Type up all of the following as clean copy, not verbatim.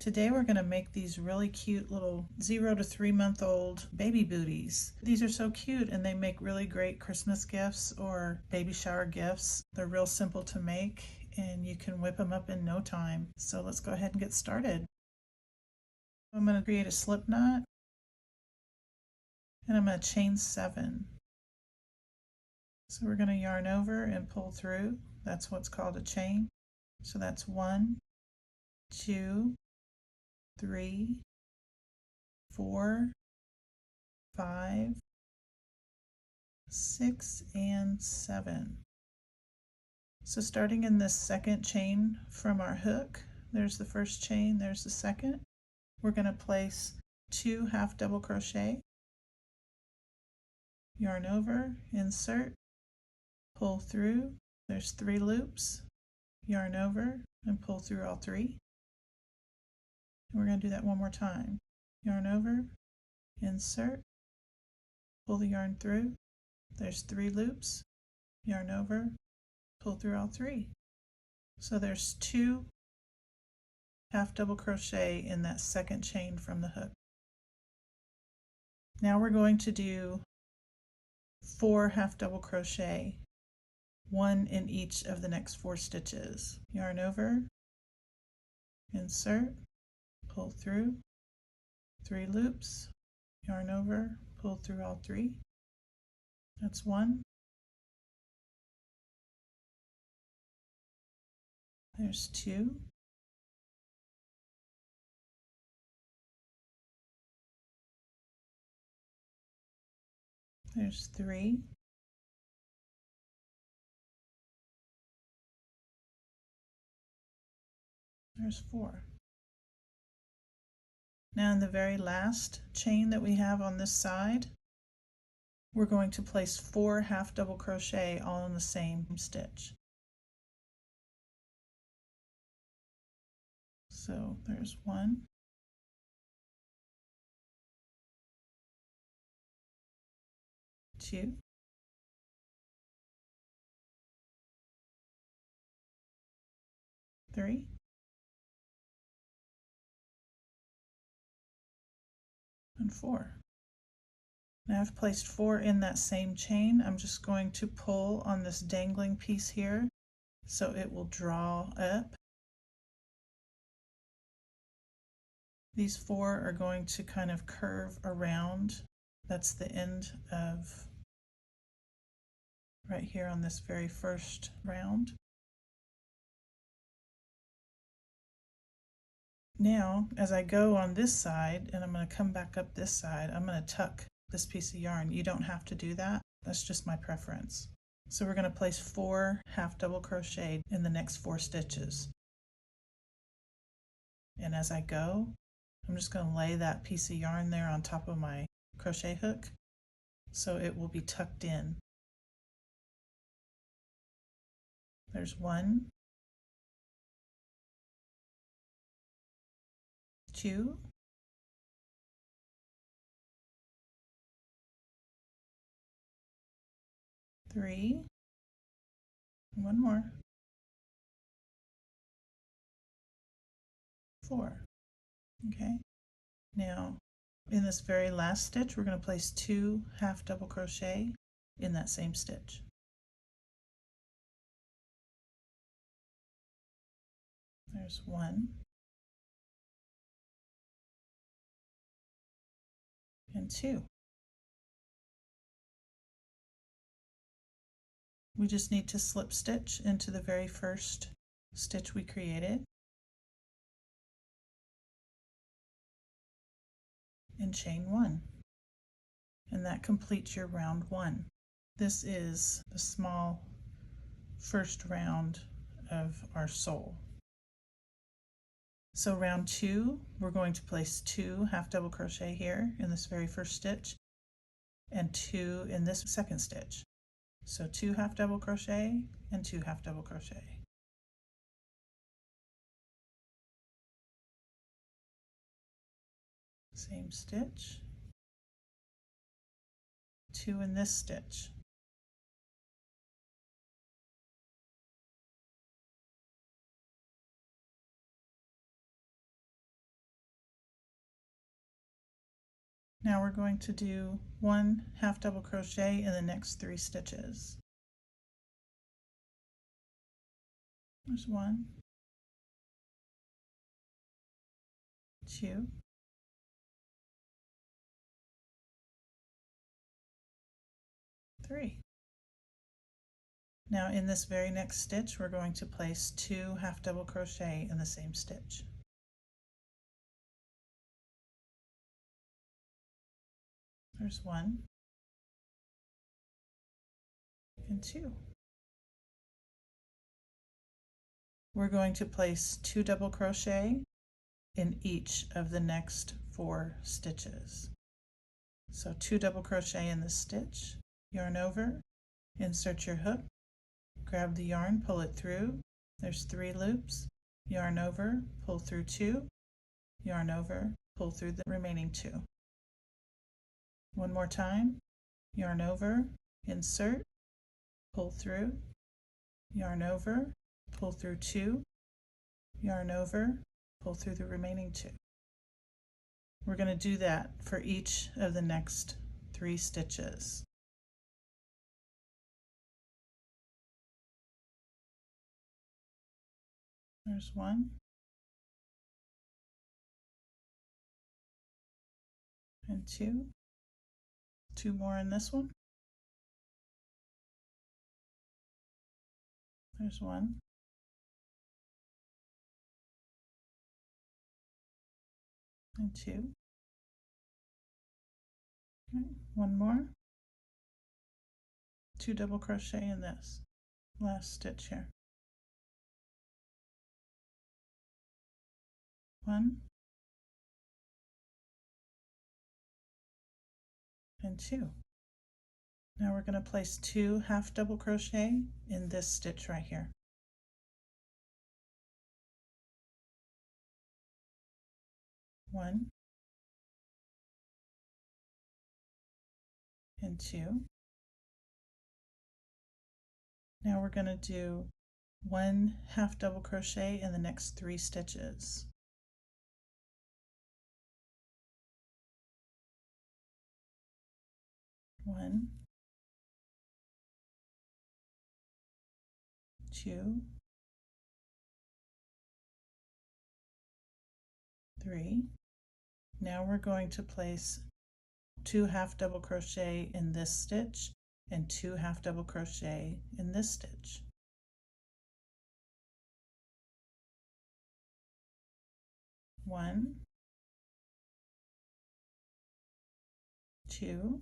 Today we're going to make these really cute little 0 to 3 month old baby booties. These are so cute and they make really great Christmas gifts or baby shower gifts. They're real simple to make and you can whip them up in no time. So let's go ahead and get started. I'm going to create a slip knot and I'm going to chain 7. So we're going to yarn over and pull through. That's what's called a chain. So that's 1, 2, 3, 4, 5, 6, and 7. So starting in this second chain from our hook, there's the first chain, there's the second. We're going to place 2 half double crochet, yarn over, insert, pull through, there's 3 loops, yarn over and pull through all 3. We're going to do that one more time. Yarn over, insert, pull the yarn through, there's 3 loops, yarn over, pull through all 3. So there's 2 half double crochet in that second chain from the hook. Now we're going to do 4 half double crochet, 1 in each of the next 4 stitches. Yarn over, insert, pull through, 3 loops, yarn over, pull through all 3. That's 1. There's 2. There's 3. There's 4. Now in the very last chain that we have on this side, we're going to place 4 half double crochet all in the same stitch. So there's 1, 2, 3, and 4. Now I've placed 4 in that same chain. I'm just going to pull on this dangling piece here so it will draw up. These 4 are going to kind of curve around. That's the end of right here on this very first round. Now, as I go on this side, and I'm going to come back up this side, I'm going to tuck this piece of yarn. You don't have to do that. That's just my preference. So we're going to place 4 half double crochet in the next 4 stitches. And as I go, I'm just going to lay that piece of yarn there on top of my crochet hook so it will be tucked in. There's 1, 2, 3, 1 more, 4. Okay, now in this very last stitch we're going to place 2 half double crochet in that same stitch. There's 1 and 2. We just need to slip stitch into the very first stitch we created and chain 1, and that completes your round 1. This is the small first round of our sole. So round 2, we're going to place 2 half double crochet here in this very first stitch and 2 in this second stitch. So 2 half double crochet and 2 half double crochet. Same stitch, 2 in this stitch, Now we're going to do 1 half double crochet in the next 3 stitches. There's 1, 2, 3. Now in this very next stitch we're going to place 2 half double crochet in the same stitch. There's 1 and 2. We're going to place 2 double crochet in each of the next 4 stitches. So 2 double crochet in this stitch, yarn over, insert your hook, grab the yarn, pull it through, there's 3 loops, yarn over, pull through 2, yarn over, pull through the remaining 2. One more time, yarn over, insert, pull through, yarn over, pull through 2, yarn over, pull through the remaining 2. We're going to do that for each of the next 3 stitches. There's 1 and 2, 2 more in this one. There's 1 and 2. Okay, 1 more, 2 double crochet in this last stitch here. 1 and 2. Now we're going to place 2 half double crochet in this stitch right here. 1 and 2. Now we're going to do 1 half double crochet in the next 3 stitches. 1, 2, 3. Now we're going to place 2 half double crochet in this stitch and 2 half double crochet in this stitch. 1, 2,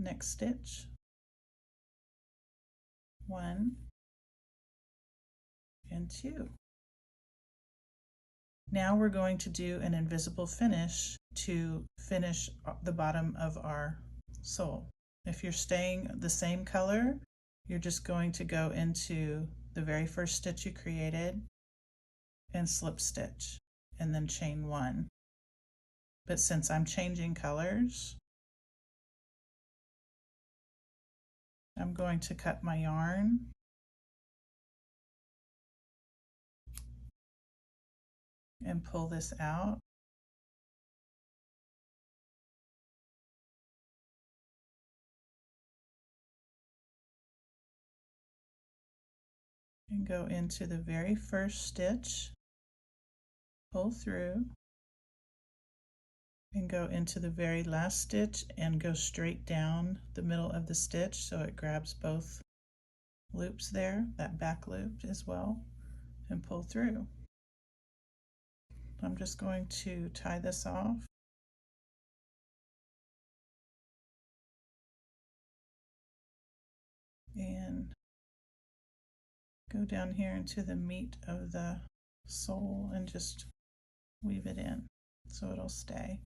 next stitch, 1 and 2. Now we're going to do an invisible finish to finish the bottom of our sole. If you're staying the same color, you're just going to go into the very first stitch you created and slip stitch and then chain 1. But since I'm changing colors, I'm going to cut my yarn and pull this out. And go into the very first stitch, pull through, and go into the very last stitch and go straight down the middle of the stitch so it grabs both loops there, that back loop as well, and pull through. I'm just going to tie this off. And go down here into the meat of the sole and just weave it in so it'll stay.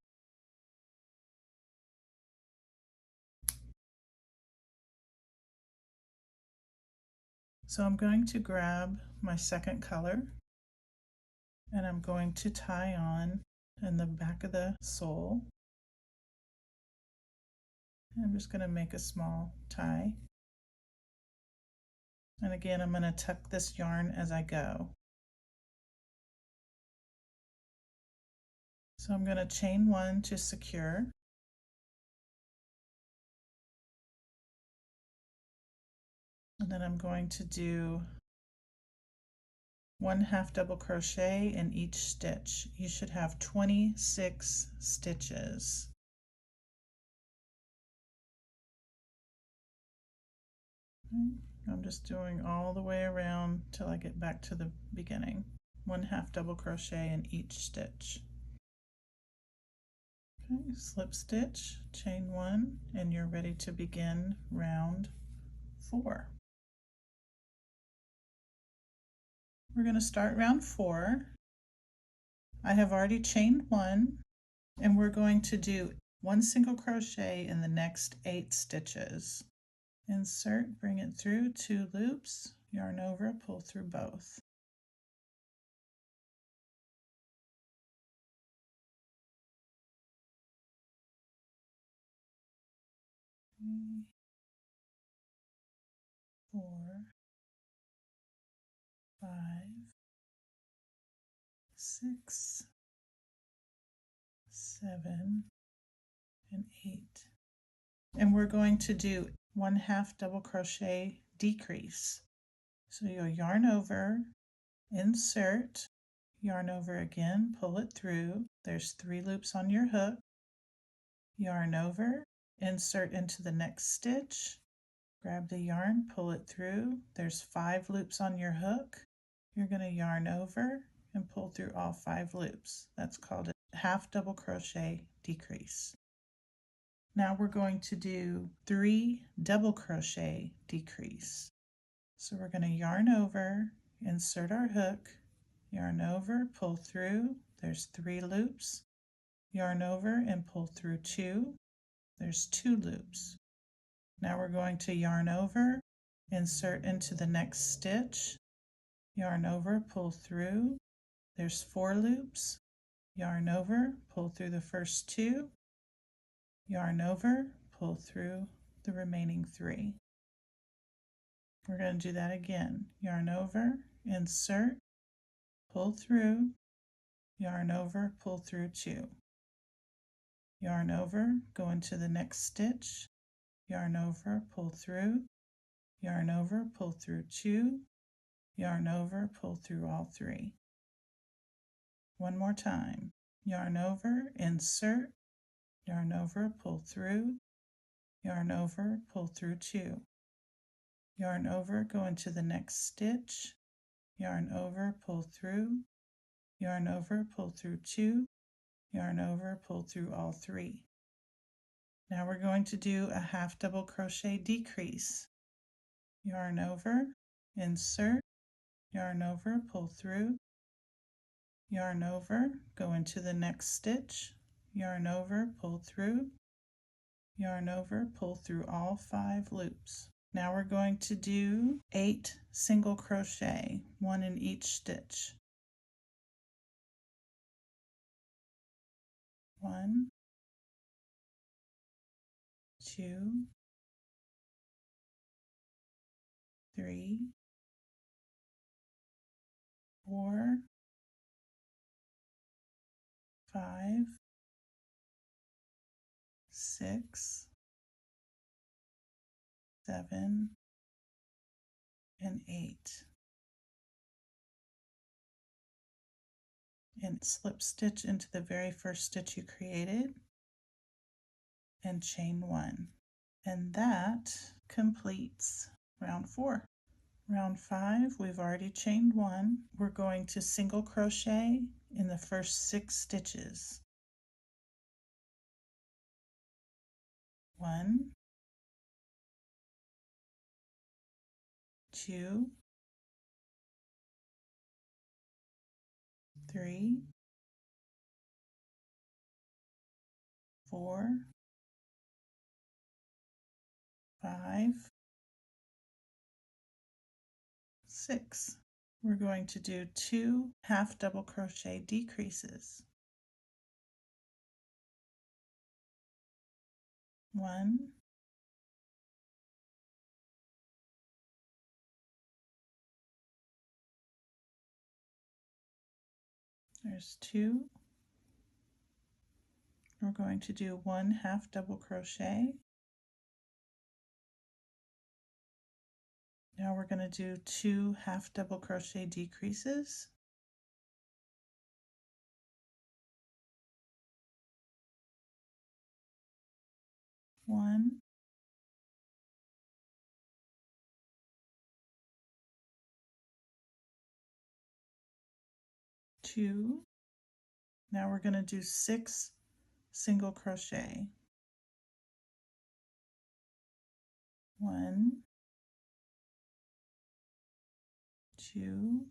So I'm going to grab my second color and I'm going to tie on in the back of the sole. I'm just going to make a small tie. And again, I'm going to tuck this yarn as I go. So I'm going to chain 1 to secure. And then I'm going to do 1 half double crochet in each stitch. You should have 26 stitches. I'm just doing all the way around till I get back to the beginning. 1 half double crochet in each stitch. Okay, slip stitch, chain 1, and you're ready to begin round 4. We're going to start round 4. I have already chained 1, and we're going to do 1 single crochet in the next 8 stitches. Insert, bring it through 2 loops, yarn over, pull through both. 3, 4, 5, 6, 7, and 8. And we're going to do 1 half double crochet decrease. So you'll yarn over, insert, yarn over again, pull it through. There's 3 loops on your hook. Yarn over, insert into the next stitch, grab the yarn, pull it through. There's 5 loops on your hook. You're going to yarn over and pull through all 5 loops. That's called a half double crochet decrease. Now we're going to do 3 double crochet decrease. So we're going to yarn over, insert our hook, yarn over, pull through. There's 3 loops. Yarn over and pull through 2. There's 2 loops. Now we're going to yarn over, insert into the next stitch, yarn over, pull through. There's 4 loops. Yarn over, pull through the first 2. Yarn over, pull through the remaining 3. We're going to do that again. Yarn over, insert, pull through, yarn over, pull through 2. Yarn over, go into the next stitch, yarn over, pull through, yarn over, pull through 2, yarn over, pull through all 3. One more time. Yarn over, insert, yarn over, pull through, yarn over, pull through 2. Yarn over, go into the next stitch, yarn over, pull through, yarn over, pull through 2, yarn over, pull through all 3. Now we're going to do a half double crochet decrease. Yarn over, insert, yarn over, pull through, yarn over, go into the next stitch, yarn over, pull through, yarn over, pull through all 5 loops. Now we're going to do 8 single crochet, 1 in each stitch. 1, 2, 3, 4, 5, 6, 7, and 8. And slip stitch into the very first stitch you created and chain 1. And that completes round 4. Round 5, we've already chained 1. We're going to single crochet in the first 6 stitches. 1, 2, 3, 4, 5, 6. We're going to do 2 half double crochet decreases. 1, there's 2, We're going to do 1 half double crochet. Now we're going to do 2 half double crochet decreases. One, two. Now we're going to do 6 single crochet. 1, 2,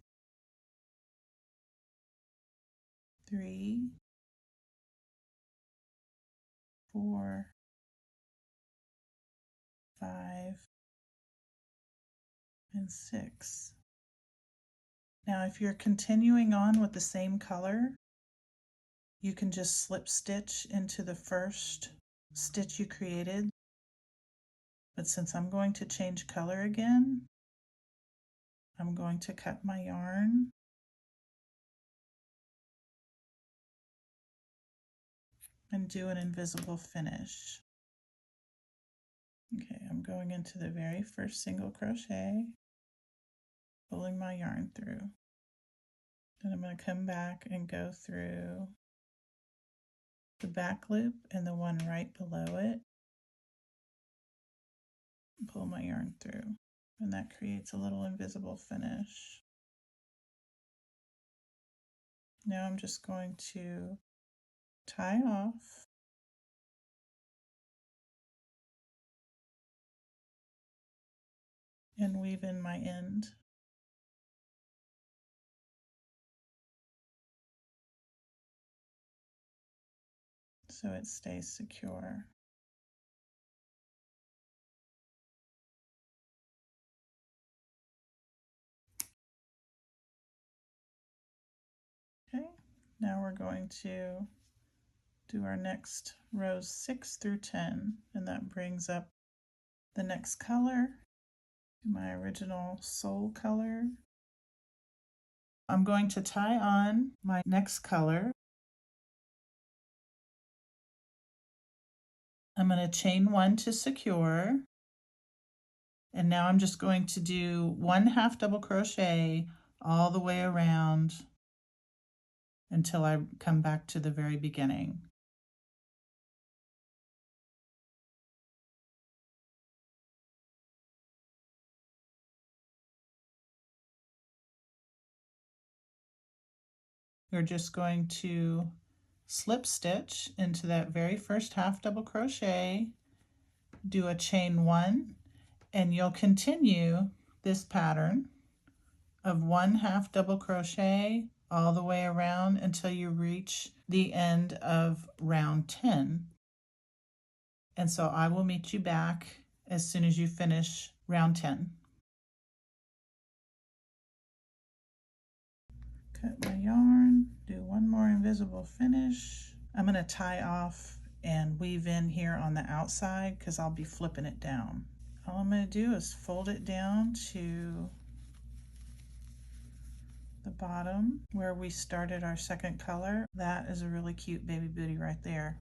3, 4, 5, and 6. Now if you're continuing on with the same color, you can just slip stitch into the first stitch you created. But since I'm going to change color again, I'm going to cut my yarn and do an invisible finish. Okay, I'm going into the very first single crochet, pulling my yarn through. Then I'm going to come back and go through the back loop and the one right below it, pull my yarn through, and that creates a little invisible finish. Now I'm just going to tie off and weave in my end. So it stays secure. Okay, now we're going to do our next rows 6 through 10, and that brings up the next color, my original soul color. I'm going to tie on my next color. I'm going to chain 1 to secure, and now I'm just going to do 1 half double crochet all the way around until I come back to the very beginning. We're just going to slip stitch into that very first half double crochet, do a chain 1, and you'll continue this pattern of 1 half double crochet all the way around until you reach the end of round 10. And so I will meet you back as soon as you finish round 10. Cut my yarn, do one more invisible finish. I'm going to tie off and weave in here on the outside because I'll be flipping it down. All I'm going to do is fold it down to the bottom where we started our second color. That is a really cute baby booty right there.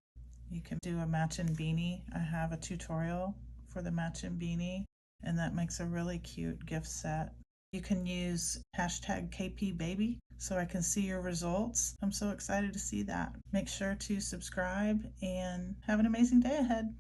You can do a matching beanie. I have a tutorial for the matching beanie, and that makes a really cute gift set. You can use hashtag KPBaby so I can see your results. I'm so excited to see that. Make sure to subscribe and have an amazing day ahead.